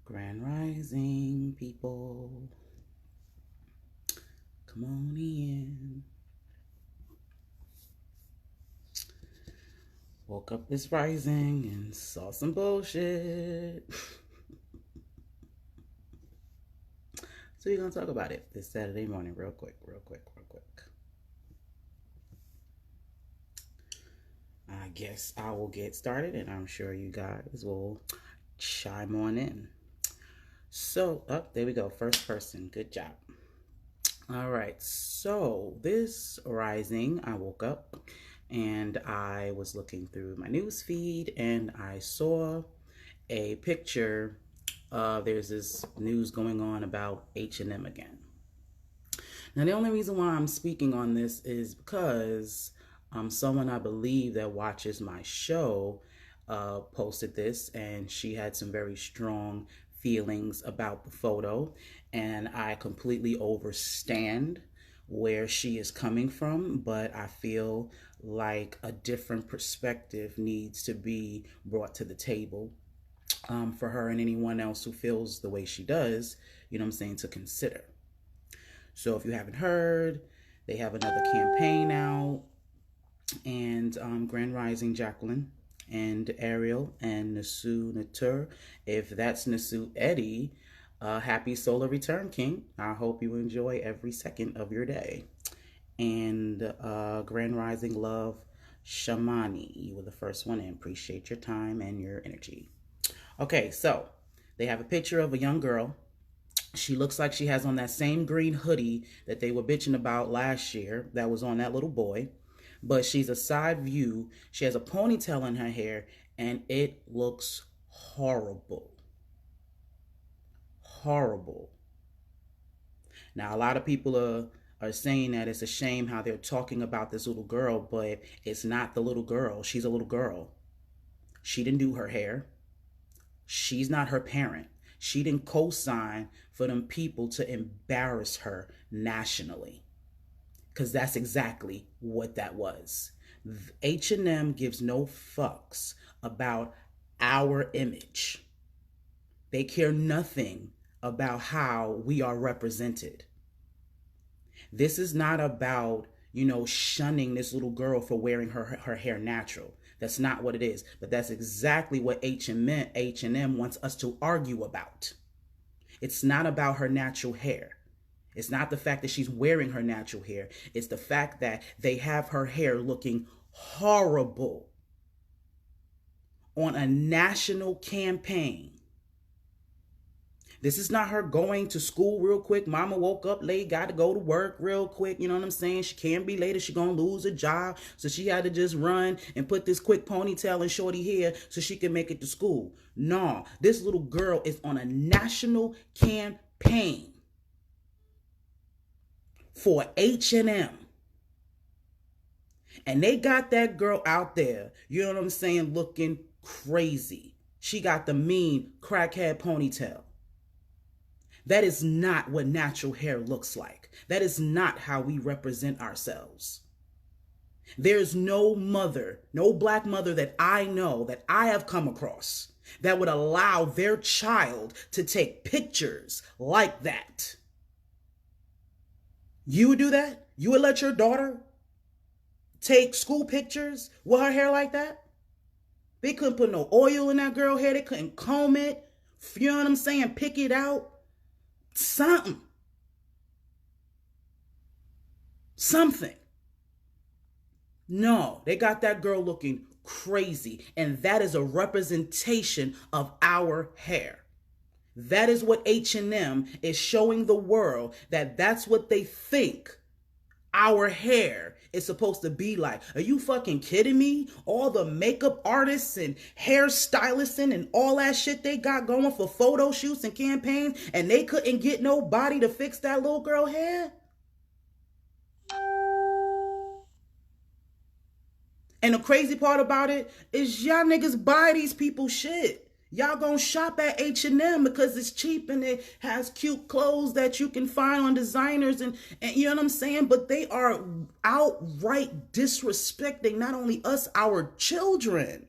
Grand Rising, people. Come on in. Woke up this rising and saw some bullshit. So we're going to talk about it this Saturday morning real quick. I guess I will get started and I'm sure you guys will chime on in. So, there we go. First person. Good job. All right. So this rising, I woke up and I was looking through my news feed and I saw a picture. There's this news going on about H&M again. Now, the only reason why I'm speaking on this is because someone I believe that watches my show posted this, and she had some very strong feelings about the photo, and I completely understand where she is coming from, but I feel like a different perspective needs to be brought to the table for her and anyone else who feels the way she does, you know what I'm saying, to consider. So if you haven't heard, they have another campaign out, and Grand Rising Jacqueline and Ariel and Nasu Natur. If that's Nasu Eddie, happy solar return, King. I hope you enjoy every second of your day. And Grand Rising Love Shamani, you were the first one in. Appreciate your time and your energy. Okay, so they have a picture of a young girl. She looks like she has on that same green hoodie that they were bitching about last year that was on that little boy. But she's a side view. She has a ponytail in her hair, and it looks horrible. Horrible. Now, a lot of people are saying that it's a shame how they're talking about this little girl, but it's not the little girl. She's a little girl. She didn't do her hair. She's not her parent. She didn't co-sign for them people to embarrass her nationally. Because that's exactly what that was. H&M gives no fucks about our image. They care nothing about how we are represented. This is not about, shunning this little girl for wearing her hair natural. That's not what it is. But that's exactly what H&M wants us to argue about. It's not about her natural hair. It's not the fact that she's wearing her natural hair. It's the fact that they have her hair looking horrible on a national campaign. This is not her going to school real quick. Mama woke up late, got to go to work real quick. You know what I'm saying? She can't be late if she's going to lose a job. So she had to just run and put this quick ponytail and shorty hair so she can make it to school. No, this little girl is on a national campaign for H&M. And they got that girl out there, you know what I'm saying, looking crazy. She got the mean crackhead ponytail. That is not what natural hair looks like. That is not how we represent ourselves. There's no mother, no black mother that I know, that I have come across, that would allow their child to take pictures like that. You would do that? You would let your daughter take school pictures with her hair like that? They couldn't put no oil in that girl's hair. They couldn't comb it. You know what I'm saying? Pick it out. Something. No, they got that girl looking crazy. And that is a representation of our hair. That is what H&M is showing the world, that that's what they think our hair is supposed to be like. Are you fucking kidding me? All the makeup artists and hairstylists and all that shit they got going for photo shoots and campaigns, and they couldn't get nobody to fix that little girl hair? And the crazy part about it is y'all niggas buy these people shit. Y'all gonna shop at H&M because it's cheap and it has cute clothes that you can find on designers and you know what I'm saying? But they are outright disrespecting not only us, our children.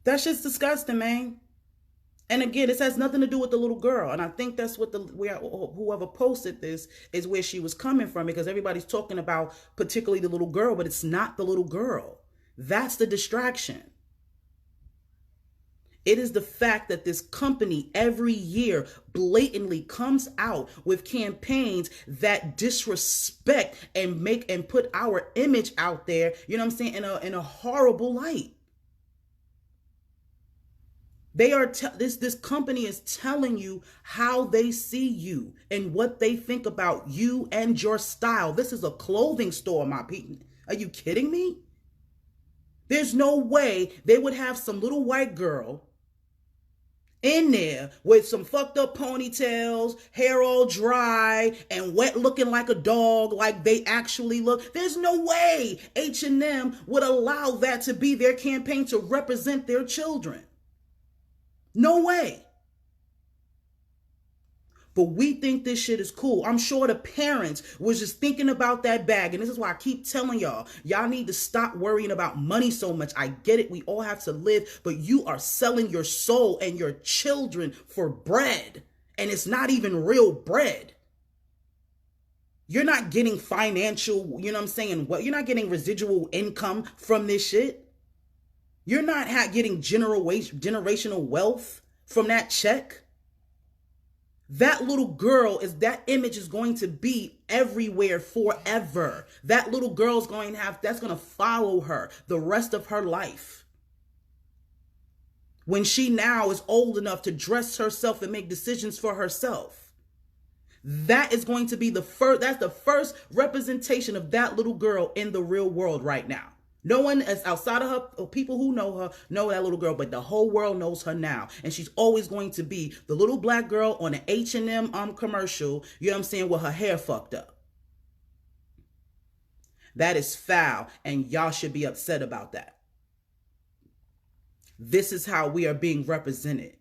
That shit's disgusting, man. And again, this has nothing to do with the little girl. And I think that's what whoever posted this is where she was coming from, because everybody's talking about particularly the little girl, but it's not the little girl. That's the distraction. It is the fact that this company every year blatantly comes out with campaigns that disrespect and put our image out there, you know what I'm saying, in a horrible light. They are this company is telling you how they see you and what they think about you and your style. This is a clothing store, my people. Are you kidding me? There's no way they would have some little white girl in there with some fucked up ponytails, hair all dry and wet, looking like a dog, like they actually look. There's no way H&M would allow that to be their campaign to represent their children. No way. But we think this shit is cool. I'm sure the parents was just thinking about that bag. And this is why I keep telling y'all need to stop worrying about money so much. I get it. We all have to live, but you are selling your soul and your children for bread. And it's not even real bread. You're not getting financial, you know what I'm saying? You're not getting residual income from this shit. You're not getting generational wealth from that check. That little girl that image is going to be everywhere forever. That little girl's that's going to follow her the rest of her life. When she now is old enough to dress herself and make decisions for herself. That is going to be that's the first representation of that little girl in the real world right now. No one is outside of her, or people who know her, know that little girl, but the whole world knows her now. And she's always going to be the little black girl on an H&M commercial, you know what I'm saying, with her hair fucked up. That is foul, and y'all should be upset about that. This is how we are being represented.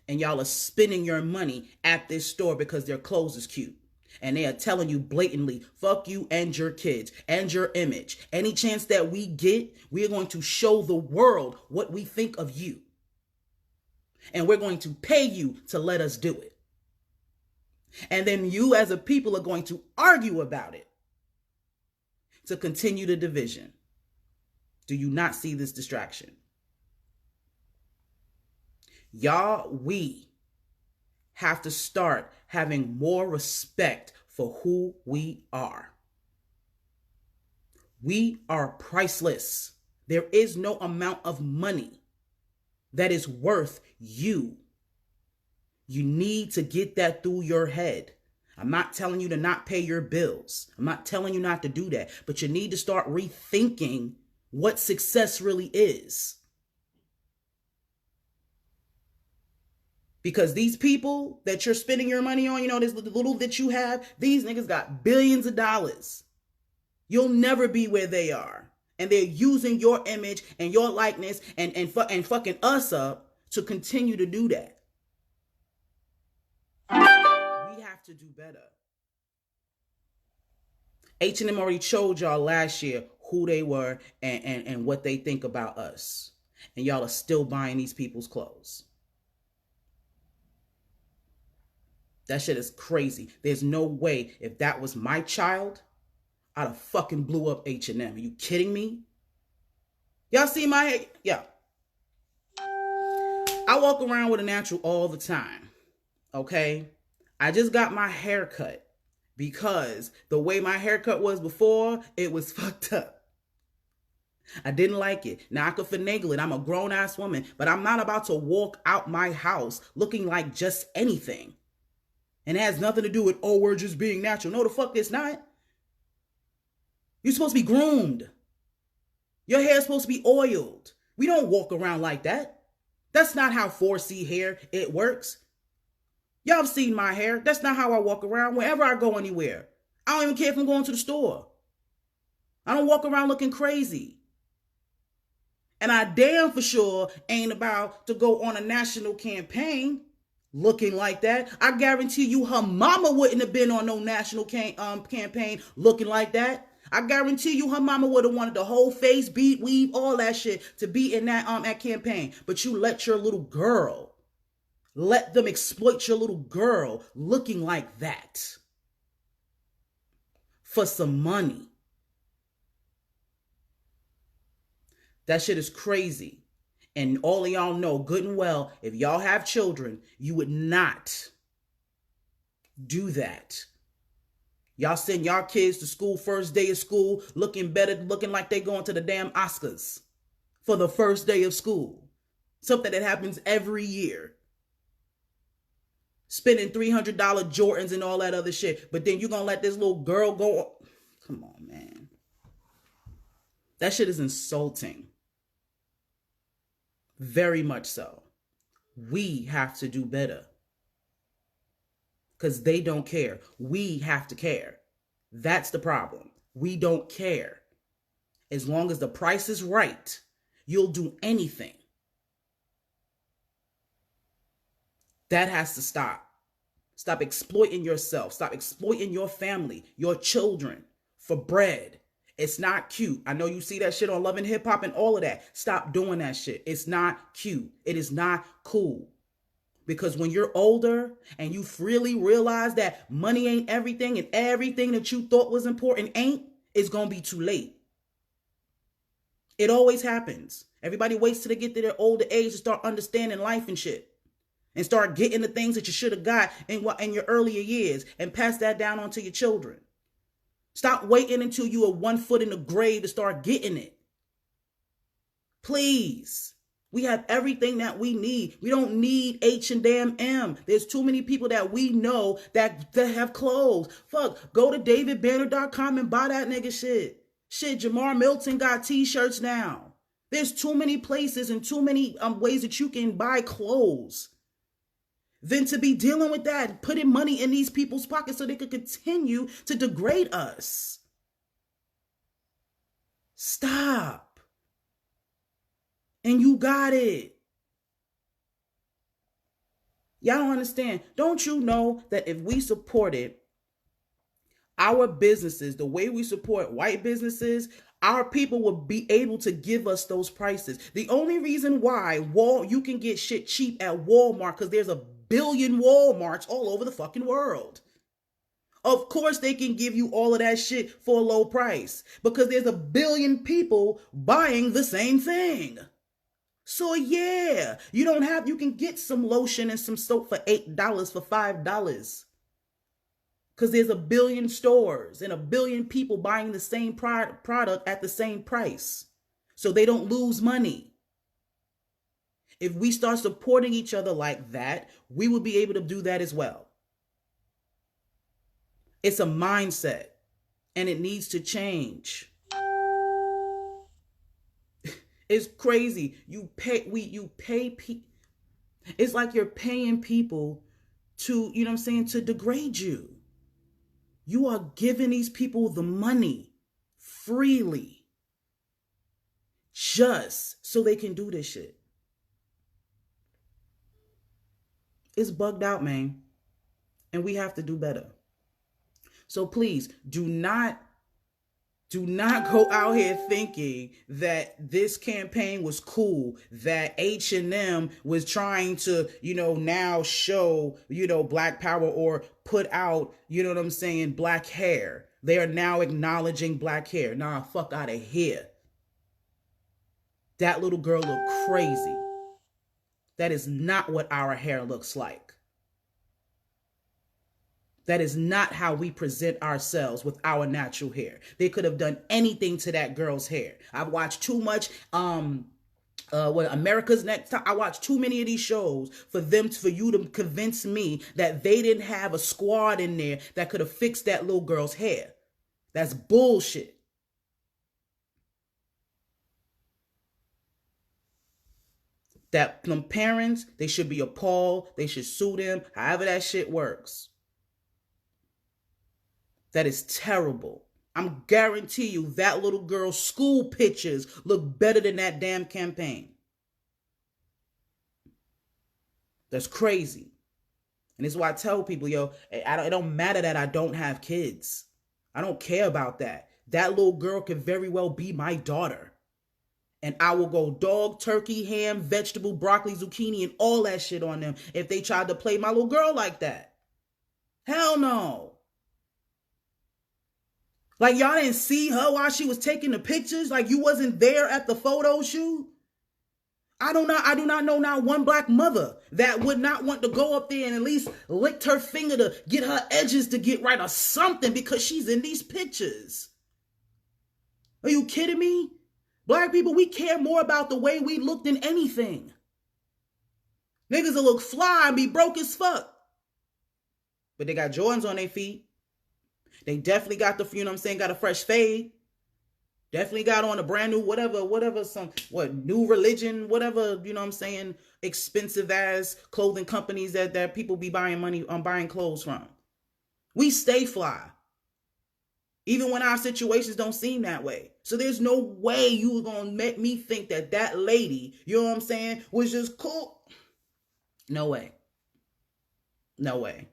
And y'all are spending your money at this store because their clothes is cute. And they are telling you blatantly, fuck you and your kids and your image. Any chance that we get, we are going to show the world what we think of you. And we're going to pay you to let us do it. And then you as a people are going to argue about it to continue the division. Do you not see this distraction? Y'all, we have to start having more respect for who we are. We are priceless. There is no amount of money that is worth you. You need to get that through your head. I'm not telling you to not pay your bills. I'm not telling you not to do that. But you need to start rethinking what success really is. Because these people that you're spending your money on, you know, this little that you have, these niggas got billions of dollars. You'll never be where they are. And they're using your image and your likeness and fucking us up to continue to do that. We have to do better. H&M already showed y'all last year who they were and what they think about us. And y'all are still buying these people's clothes. That shit is crazy. There's no way if that was my child, I'd have fucking blew up H&M. Are you kidding me? Y'all see my hair? Yeah. I walk around with a natural all the time. Okay? I just got my hair cut because the way my haircut was before, it was fucked up. I didn't like it. Now I could finagle it. I'm a grown-ass woman, but I'm not about to walk out my house looking like just anything. And it has nothing to do with, oh, we're just being natural. No, the fuck it's not. You're supposed to be groomed. Your hair's supposed to be oiled. We don't walk around like that. That's not how 4C hair, it works. Y'all have seen my hair. That's not how I walk around whenever I go anywhere. I don't even care if I'm going to the store. I don't walk around looking crazy. And I damn for sure ain't about to go on a national campaign looking like that. I guarantee you her mama wouldn't have been on no national campaign looking like that. I guarantee you her mama would have wanted the whole face, beat, weave, all that shit to be in that campaign. But you let your little girl, let them exploit your little girl looking like that for some money. That shit is crazy. And all of y'all know good and well, if y'all have children, you would not do that. Y'all send y'all kids to school first day of school looking better, looking like they going to the damn Oscars for the first day of school. Something that happens every year. Spending $300 Jordans and all that other shit. But then you're going to let this little girl go. Come on, man. That shit is insulting. Very much so. We have to do better. Because they don't care. We have to care. That's the problem. We don't care. As long as the price is right, you'll do anything. That has to stop. Stop exploiting yourself. Stop exploiting your family, your children for bread. It's not cute. I know you see that shit on Love and Hip Hop and all of that. Stop doing that shit. It's not cute. It is not cool. Because when you're older and you really realize that money ain't everything and everything that you thought was important ain't, it's going to be too late. It always happens. Everybody waits till they get to their older age to start understanding life and shit. And start getting the things that you should have got in your earlier years and pass that down onto your children. Stop waiting until you are 1 foot in the grave to start getting it. Please. We have everything that we need. We don't need H&M. There's too many people that we know that have clothes. Fuck, go to davidbanner.com and buy that nigga shit. Shit, Jamar Milton got t-shirts now. There's too many places and too many ways that you can buy clothes than to be dealing with that, putting money in these people's pockets so they could continue to degrade us. Stop. And you got it. Y'all don't understand. Don't you know that if we supported our businesses the way we support white businesses, our people will be able to give us those prices. The only reason why you can get shit cheap at Walmart, because there's a billion Walmarts all over the fucking world. Of course they can give you all of that shit for a low price because there's a billion people buying the same thing. So yeah, you can get some lotion and some soap for $8 for $5. Because there's a billion stores and a billion people buying the same product at the same price. So they don't lose money. If we start supporting each other like that, we will be able to do that as well. It's a mindset and it needs to change. It's crazy. It's like you're paying people to, to degrade you. You are giving these people the money freely just so they can do this shit. It's bugged out, man. And we have to do better. So please do not go out here thinking that this campaign was cool, that H&M was trying to, now show, black power or put out, black hair. They are now acknowledging black hair. Nah, fuck out of here. That little girl looked crazy. That is not what our hair looks like. That is not how we present ourselves with our natural hair. They could have done anything to that girl's hair. I've watched too much America's Next Top. I watched too many of these shows for you to convince me that they didn't have a squad in there that could have fixed that little girl's hair. That's bullshit. That them parents, they should be appalled. They should sue them. However that shit works. That is terrible. I'm guarantee you that little girl's school pictures look better than that damn campaign. That's crazy. And this is why I tell people, it don't matter that I don't have kids. I don't care about that. That little girl could very well be my daughter. And I will go dog, turkey, ham, vegetable, broccoli, zucchini, and all that shit on them if they tried to play my little girl like that. Hell no. Like, y'all didn't see her while she was taking the pictures? Like, you wasn't there at the photo shoot? I do not know not one black mother that would not want to go up there and at least lick her finger to get her edges to get right or something because she's in these pictures. Are you kidding me? Black people, we care more about the way we look than anything. Niggas will look fly and be broke as fuck. But they got Jordans on their feet. They definitely got the, you know what I'm saying, got a fresh fade. Definitely got on a brand new new religion, whatever, you know what I'm saying, expensive ass clothing companies that people be buying money on buying clothes from. We stay fly. Even when our situations don't seem that way. So there's no way you were going to make me think that lady, you know what I'm saying, was just cool. No way. No way.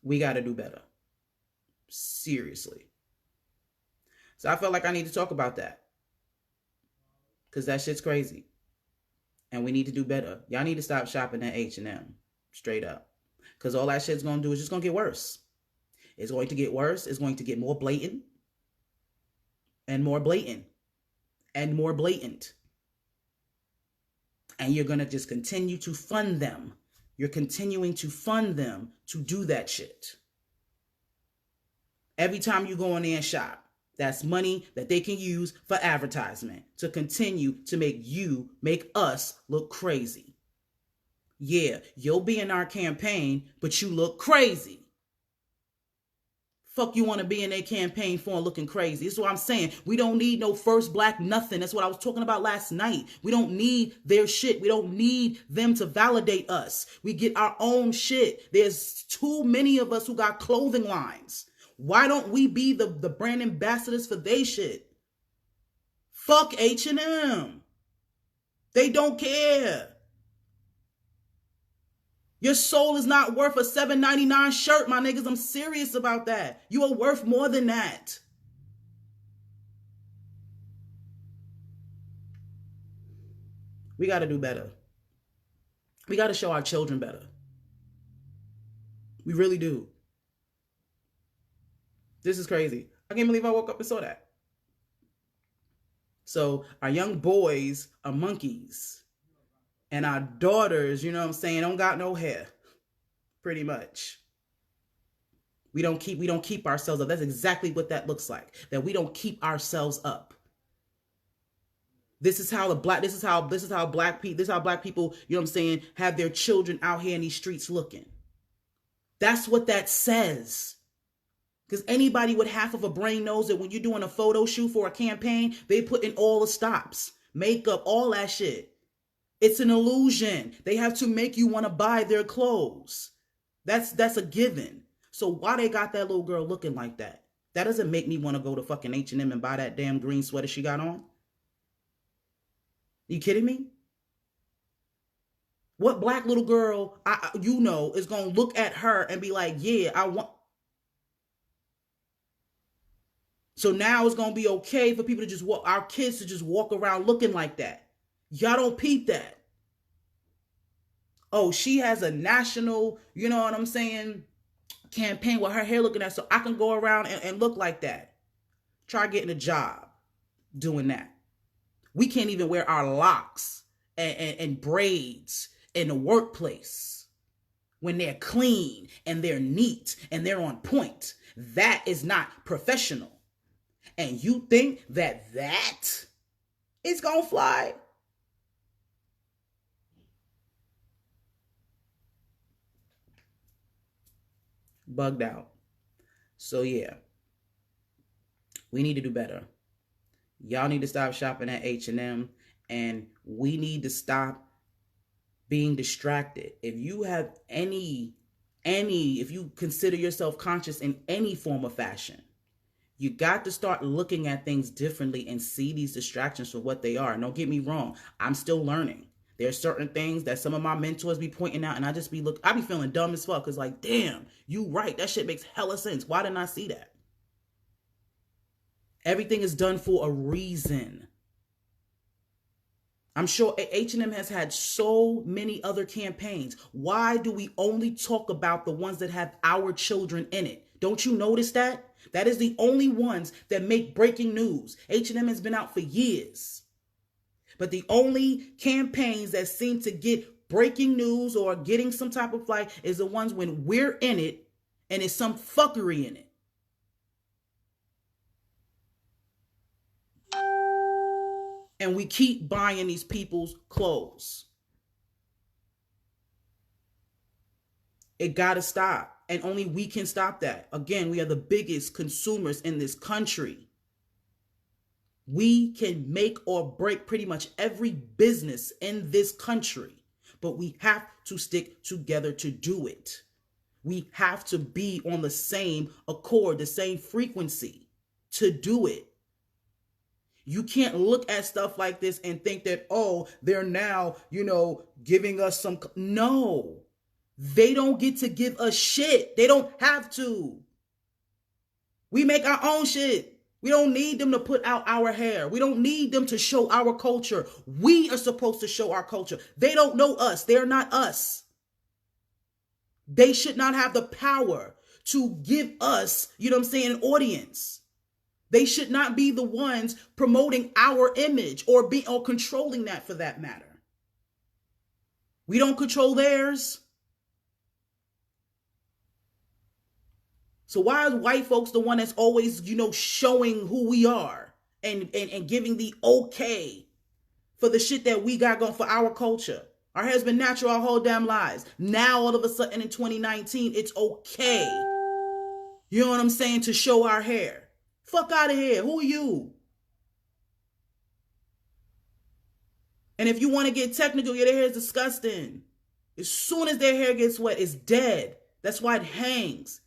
We got to do better. Seriously. So I felt like I need to talk about that. Because that shit's crazy. And we need to do better. Y'all need to stop shopping at H&M. Straight up. Because all that shit's going to do is just going to get worse. It's going to get worse. It's going to get more blatant. And more blatant. And more blatant. And you're going to just continue to fund them. You're continuing to fund them to do that shit. Every time you go in there and shop, that's money that they can use for advertisement to continue to make us look crazy. Yeah, you'll be in our campaign, but you look crazy. Fuck you want to be in their campaign for looking crazy. That's what I'm saying. We don't need no first black nothing. That's what I was talking about last night. We don't need their shit. We don't need them to validate us. We get our own shit. There's too many of us who got clothing lines. Why don't we be the brand ambassadors for they shit? Fuck H&M. They don't care. Your soul is not worth a $7.99 shirt, my niggas. I'm serious about that. You are worth more than that. We got to do better. We got to show our children better. We really do. This is crazy. I can't believe I woke up and saw that. So our young boys are monkeys. And our daughters, you know what I'm saying, don't got no hair. Pretty much. We don't keep ourselves up. That's exactly what that looks like. That we don't keep ourselves up. This is how black people, you know what I'm saying, have their children out here in these streets looking. That's what that says. Because anybody with half of a brain knows that when you're doing a photo shoot for a campaign, they put in all the stops, makeup, all that shit. It's an illusion. They have to make you want to buy their clothes. That's a given. So why they got that little girl looking like that? That doesn't make me want to go to fucking H&M and buy that damn green sweater she got on. You kidding me? What black little girl, is going to look at her and be like, yeah, I want. So now it's going to be okay for people to just walk, our kids to just walk around looking like that. Y'all don't peep that. Oh, she has a national, you know what I'm saying, campaign with her hair looking at, so I can go around and look like that. Try getting a job doing that. We can't even wear our locks and braids in the workplace when they're clean and they're neat and they're on point. That is not professional. And you think that is going to fly? Bugged out. So yeah, we need to do better. Y'all need to stop shopping at H&M, and we need to stop being distracted. If you have if you consider yourself conscious in any form of fashion, you got to start looking at things differently and see these distractions for what they are. And don't get me wrong, I'm still learning. There's certain things that some of my mentors be pointing out, and I be feeling dumb as fuck, because like, damn, you right, that shit makes hella sense. Why didn't I see that? Everything is done for a reason. I'm sure H&M has had so many other campaigns. Why do we only talk about the ones that have our children in it? Don't you notice that? That is the only ones that make breaking news. H&M has been out for years. But the only campaigns that seem to get breaking news or getting some type of flight is the ones when we're in it and it's some fuckery in it. And we keep buying these people's clothes. It gotta stop. And only we can stop that. Again, we are the biggest consumers in this country. We can make or break pretty much every business in this country, but we have to stick together to do it. We have to be on the same accord, the same frequency to do it. You can't look at stuff like this and think that, oh, they're now, giving us some. No, they don't get to give us shit. They don't have to. We make our own shit. We don't need them to put out our hair. We don't need them to show our culture. We are supposed to show our culture. They don't know us. They're not us. They should not have the power to give us, an audience. They should not be the ones promoting our image or controlling that for that matter. We don't control theirs. So why are white folks the one that's always, showing who we are and giving the okay for the shit that we got going for our culture? Our hair's been natural our whole damn lives. Now all of a sudden in 2019, it's okay. You know what I'm saying? To show our hair. Fuck out of here. Who are you? And if you want to get technical, their hair is disgusting. As soon as their hair gets wet, it's dead. That's why it hangs.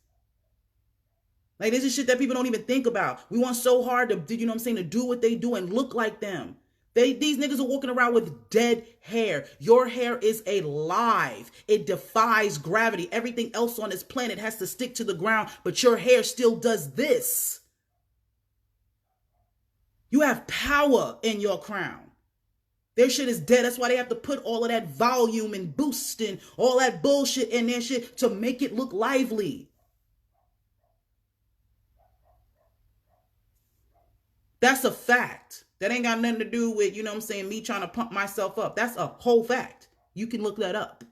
Like, this is shit that people don't even think about. We want so hard to, to do what they do and look like them. These niggas are walking around with dead hair. Your hair is alive. It defies gravity. Everything else on this planet has to stick to the ground, but your hair still does this. You have power in your crown. Their shit is dead. That's why they have to put all of that volume and boost and all that bullshit in their shit to make it look lively. That's a fact. That ain't got nothing to do with, me trying to pump myself up. That's a whole fact. You can look that up.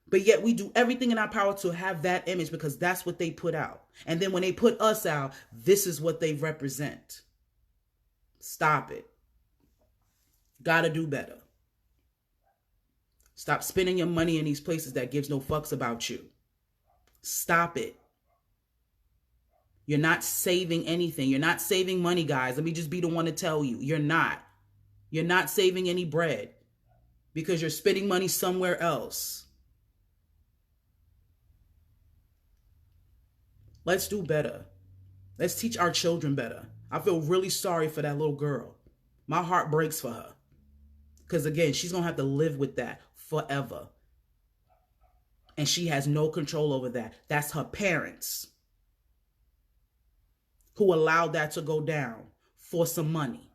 But yet we do everything in our power to have that image because that's what they put out. And then when they put us out, this is what they represent. Stop it. Gotta do better. Stop spending your money in these places that gives no fucks about you. Stop it. You're not saving anything. You're not saving money, guys. Let me just be the one to tell you. You're not. You're not saving any bread because you're spending money somewhere else. Let's do better. Let's teach our children better. I feel really sorry for that little girl. My heart breaks for her. Because again, she's going to have to live with that forever. And she has no control over that. That's her parents who allowed that to go down for some money.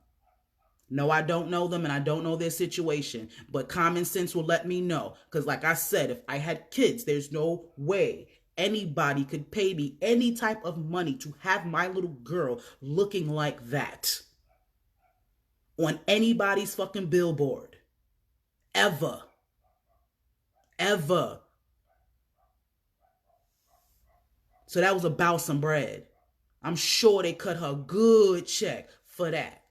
No, I don't know them and I don't know their situation, but common sense will let me know. Because like I said, if I had kids, there's no way anybody could pay me any type of money to have my little girl looking like that on anybody's fucking billboard. Ever. Ever. So that was about some bread. I'm sure they cut her a good check for that.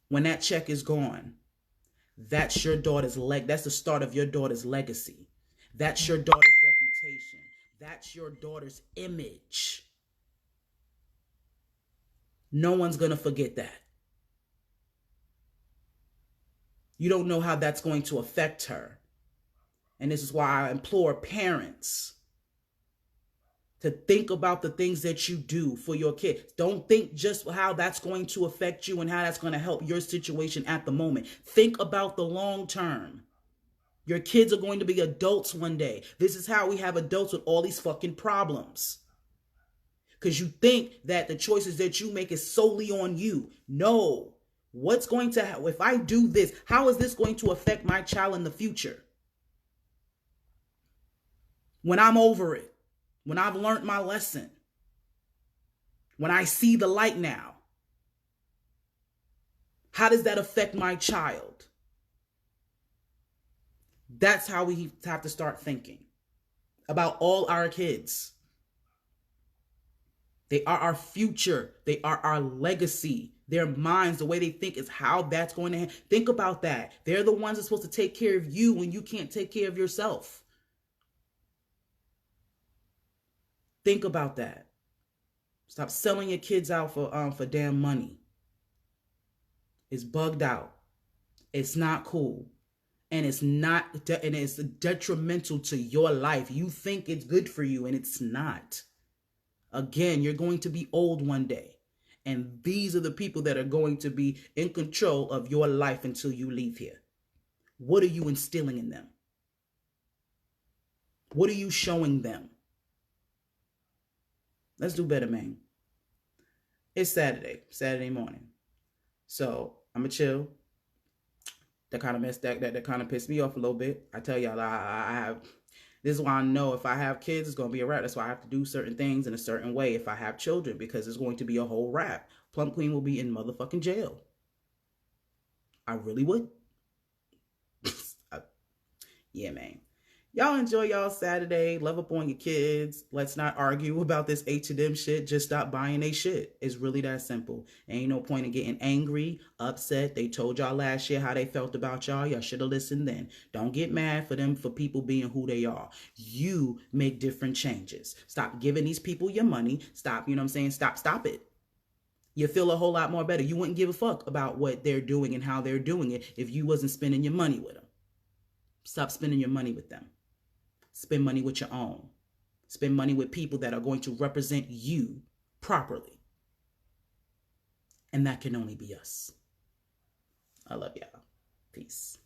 When that check is gone, that's your daughter's that's the start of your daughter's legacy. That's your daughter's reputation. That's your daughter's image. No one's going to forget that. You don't know how that's going to affect her. And this is why I implore parents to think about the things that you do for your kid. Don't think just how that's going to affect you and how that's going to help your situation at the moment. Think about the long term. Your kids are going to be adults one day. This is how we have adults with all these fucking problems. because you think that the choices that you make is solely on you. No. What's going to happen if I do this? How is this going to affect my child in the future? When I'm over it, when I've learned my lesson, when I see the light now, how does that affect my child? That's how we have to start thinking about all our kids. They are our future. They are our legacy. Their minds, the way they think is how that's going to think about that. They're the ones that's supposed to take care of you when you can't take care of yourself. Think about that. Stop selling your kids out for damn money. It's bugged out. It's not cool. And it's not, and it's detrimental to your life. You think it's good for you, and it's not. Again, you're going to be old one day. And these are the people that are going to be in control of your life until you leave here. What are you instilling in them? What are you showing them? Let's do better, man. It's Saturday morning. So I'm gonna chill. That kind of pissed me off a little bit. I tell y'all, I have. This is why I know if I have kids, it's gonna be a wrap. That's why I have to do certain things in a certain way if I have children, because it's going to be a whole wrap. Plump Queen will be in motherfucking jail. I really would. Yeah, man. Y'all enjoy y'all Saturday. Love up on your kids. Let's not argue about this H&M shit. Just stop buying they shit. It's really that simple. Ain't no point in getting angry, upset. They told y'all last year how they felt about y'all. Y'all should have listened then. Don't get mad for people being who they are. You make different changes. Stop giving these people your money. Stop, you know what I'm saying? Stop it. You feel a whole lot more better. You wouldn't give a fuck about what they're doing and how they're doing it if you wasn't spending your money with them. Stop spending your money with them. Spend money with your own. Spend money with people that are going to represent you properly. And that can only be us. I love y'all. Peace.